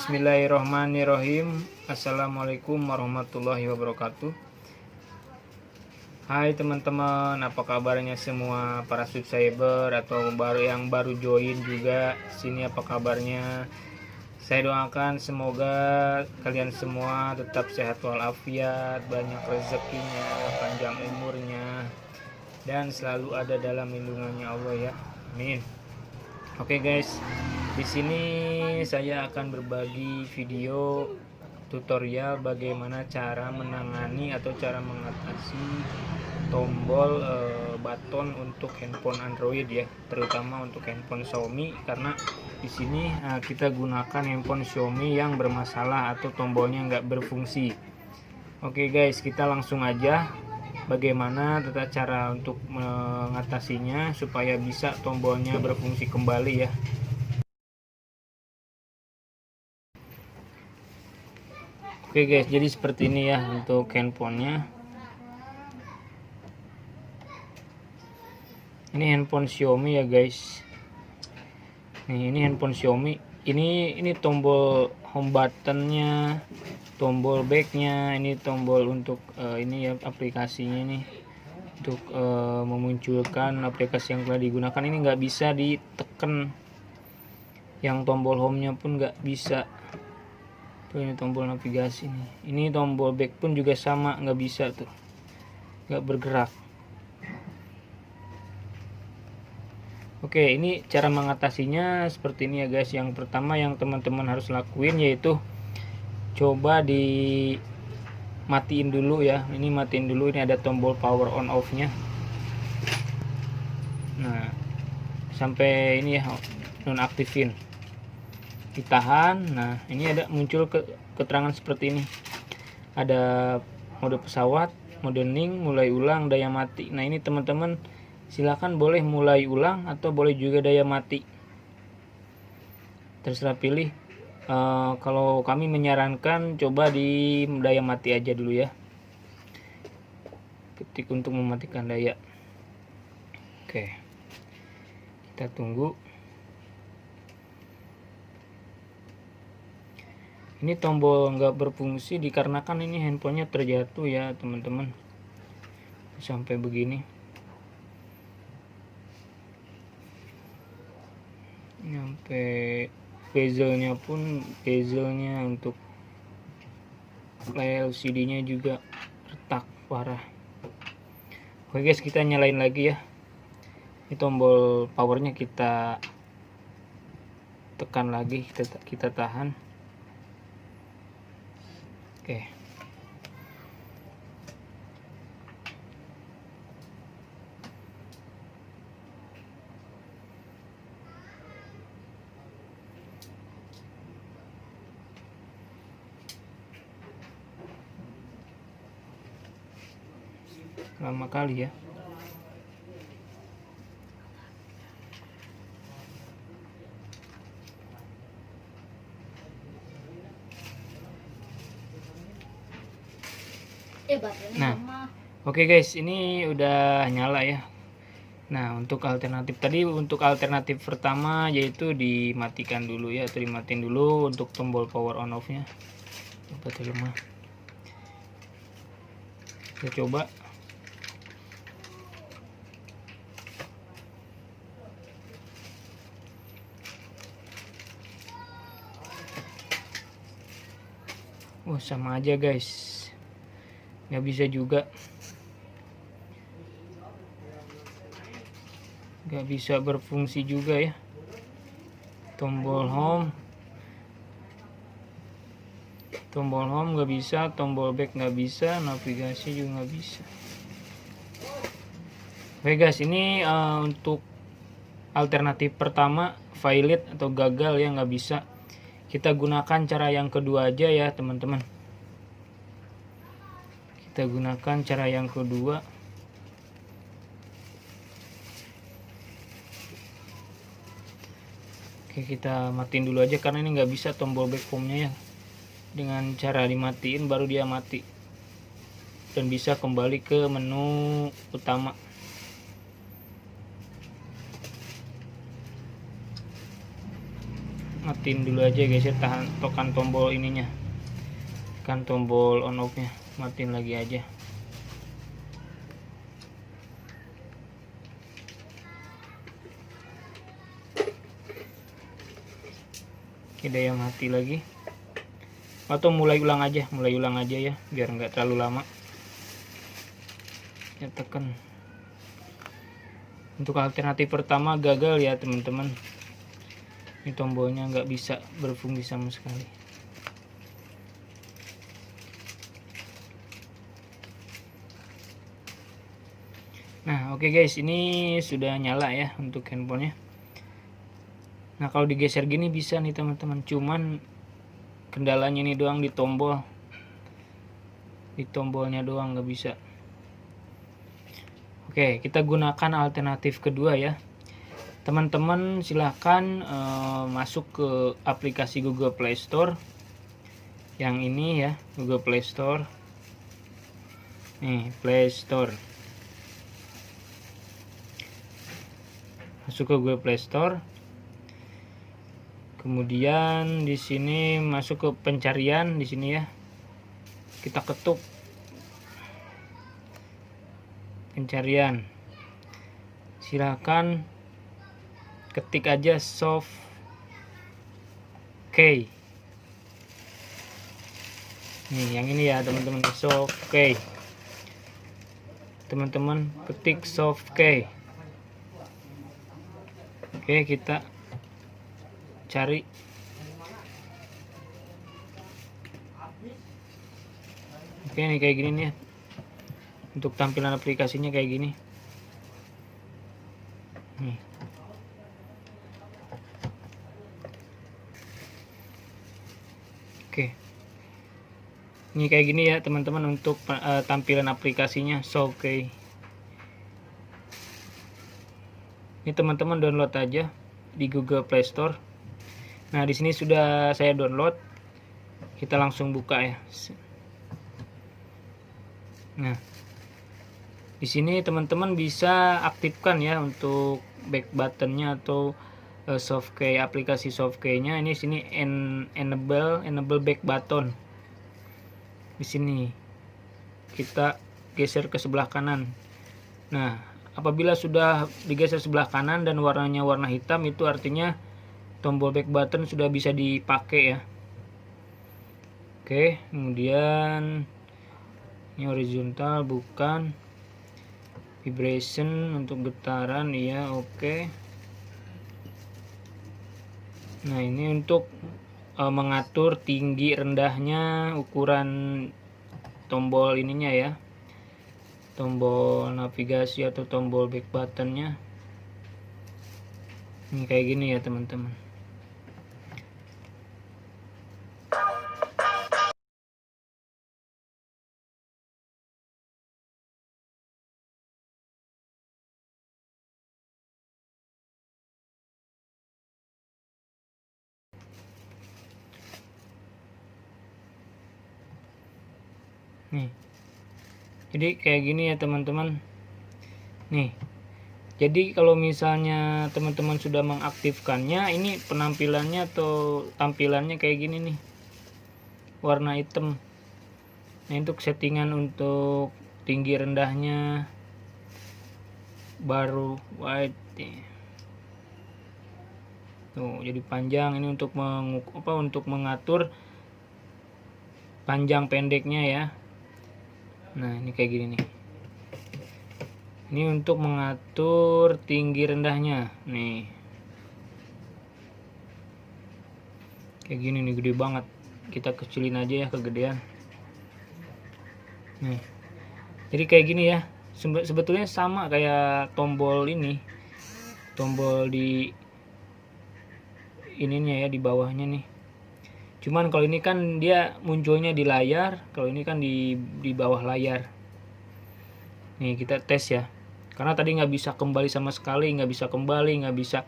Bismillahirrahmanirrahim. Assalamualaikum warahmatullahi wabarakatuh. Hai teman-teman, apa kabarnya semua para subscriber atau yang baru join juga sini, apa kabarnya? Saya doakan semoga kalian semua tetap sehat walafiat, banyak rezekinya, panjang umurnya, dan selalu ada dalam lindungannya Allah ya. Amin. Oke guys, di sini saya akan berbagi video tutorial bagaimana cara menangani atau cara mengatasi tombol baton untuk handphone Android ya, terutama untuk handphone Xiaomi, karena di sini kita gunakan handphone Xiaomi yang bermasalah atau tombolnya nggak berfungsi. Oke guys, kita langsung aja bagaimana tata cara untuk mengatasinya supaya bisa tombolnya berfungsi kembali ya. Oke guys, jadi seperti ini ya untuk handphonenya. Ini handphone Xiaomi ya guys. Nih, ini handphone Xiaomi. Ini tombol home buttonnya, tombol backnya, ini tombol untuk ini ya aplikasinya nih, untuk memunculkan aplikasi yang telah digunakan. Ini nggak bisa ditekan, yang tombol home-nya pun nggak bisa. Tuh, ini tombol navigasi nih. Ini tombol back pun juga sama, nggak bisa tuh, nggak bergerak. Oke, ini cara mengatasinya seperti ini ya guys. Yang pertama yang teman-teman harus lakuin yaitu coba dimatiin dulu ya. Ini matiin dulu, ini ada tombol power on off nya. Nah, sampai ini ya nonaktifin, ditahan. Nah, ini ada muncul keterangan seperti ini, ada mode pesawat, mode ning, mulai ulang, daya mati. Nah, ini teman-teman silakan boleh mulai ulang atau boleh juga daya mati, terserah pilih. Kalau kami menyarankan coba di daya mati aja dulu ya, ketik untuk mematikan daya. Oke, kita tunggu. Ini tombol nggak berfungsi dikarenakan ini handphonenya terjatuh ya teman-teman, sampai begini. Sampai bezelnya pun, bezelnya untuk layar LCD nya juga retak parah. Oke guys, kita nyalain lagi ya. Ini tombol powernya kita tekan lagi, kita tahan. Oke, lama kali ya. Nah, oke guys, ini udah nyala ya. Nah, untuk alternatif tadi, untuk alternatif pertama yaitu dimatikan dulu ya, atau dimatiin dulu untuk tombol power on off nya. Baterai lemah. Kita coba. Oh, sama aja guys, nggak bisa juga, nggak bisa berfungsi juga ya. Tombol home nggak bisa, tombol back nggak bisa, navigasi juga nggak bisa. Oke guys, ini untuk alternatif pertama valid atau gagal ya, nggak bisa. Kita gunakan cara yang kedua aja ya teman-teman. Kita gunakan cara yang kedua. Oke, kita matiin dulu aja karena ini nggak bisa tombol back home-nya ya. Dengan cara dimatiin baru dia mati dan bisa kembali ke menu utama. matiin dulu aja guys ya, tekan tombol ininya, tekan tombol on off nya, matiin lagi aja. Oke, dia mati lagi, atau mulai ulang aja ya, biar nggak terlalu lama. Ya, tekan. Untuk alternatif pertama gagal ya teman-teman, ini tombolnya nggak bisa berfungsi sama sekali. Nah oke guys, ini sudah nyala ya untuk handphonenya. Nah kalau digeser gini bisa nih teman-teman, cuman kendalanya ini doang di tombolnya doang nggak bisa. Oke, kita gunakan alternatif kedua ya teman-teman. Silahkan masuk ke aplikasi Google Play Store, yang ini ya, Google Play Store. Nih, Play Store. Masuk ke Google Play Store. Kemudian di sini masuk ke pencarian, di sini ya. Kita ketuk pencarian. Silahkan ketik aja Softkey. Nih, yang ini ya teman-teman, Softkey. Teman-teman ketik Softkey. Oke, kita cari. Oke, nih kayak gini nih. Untuk tampilan aplikasinya kayak gini. Nih. Oke. Ini kayak gini ya teman-teman untuk tampilan aplikasinya Softkey. Ini teman-teman download aja di Google Play Store. Nah, di sini sudah saya download. Kita langsung buka ya. Nah, di sini teman-teman bisa aktifkan ya untuk back buttonnya atau Softkey, aplikasi Softkey-nya. Ini sini enable back button. Di sini kita geser ke sebelah kanan. Nah, apabila sudah digeser sebelah kanan dan warnanya warna hitam, itu artinya tombol back button sudah bisa dipakai ya. Oke, kemudian ini horizontal bukan, vibration untuk getaran ya, oke. Nah, ini untuk mengatur tinggi rendahnya ukuran tombol ininya ya, tombol navigasi atau tombol back buttonnya. Ini kayak gini ya teman-teman. Nih, jadi kayak gini ya teman-teman. Nih, jadi kalau misalnya teman-teman sudah mengaktifkannya, ini penampilannya atau tampilannya kayak gini nih, warna hitam. Nah, untuk settingan untuk tinggi rendahnya baru white tuh, jadi panjang. Ini untuk untuk mengatur panjang pendeknya ya. Nah, ini kayak gini nih. Ini untuk mengatur tinggi rendahnya. Nih. Kayak gini nih, gede banget. Kita kecilin aja ya kegedean. Nih. Jadi kayak gini ya. Sebetulnya sama kayak tombol ini. Tombol di ininya ya, di bawahnya nih. Cuman kalau ini kan dia munculnya di layar, kalau ini kan di bawah layar. Nih kita tes ya, karena tadi nggak bisa kembali sama sekali, nggak bisa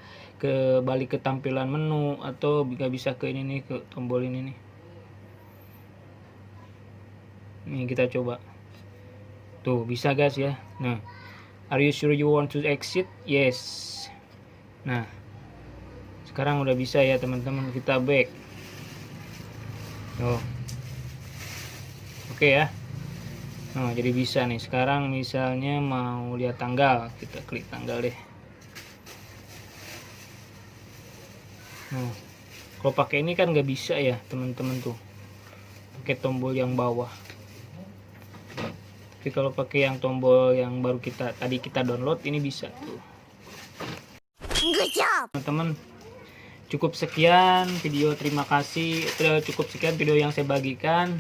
balik ke tampilan menu, atau nggak bisa ke ini nih, ke tombol ini nih. Nih kita coba, tuh bisa guys ya. Nah, are you sure you want to exit? Yes. Nah, Sekarang udah bisa ya teman-teman, kita back. Oh. Oke ya. Nah, jadi bisa nih. Sekarang misalnya mau lihat tanggal, kita klik tanggal deh. Nah, kalau pakai ini kan nggak bisa ya teman-teman tuh, pakai tombol yang bawah. Tapi kalau pakai yang tombol yang baru tadi kita download, ini bisa tuh. Good job teman-teman. Cukup sekian video, terima kasih. Cukup sekian video yang saya bagikan.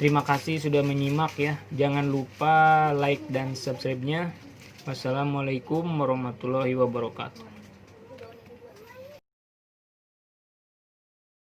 Terima kasih sudah menyimak ya. Jangan lupa like dan subscribe-nya. Wassalamualaikum warahmatullahi wabarakatuh.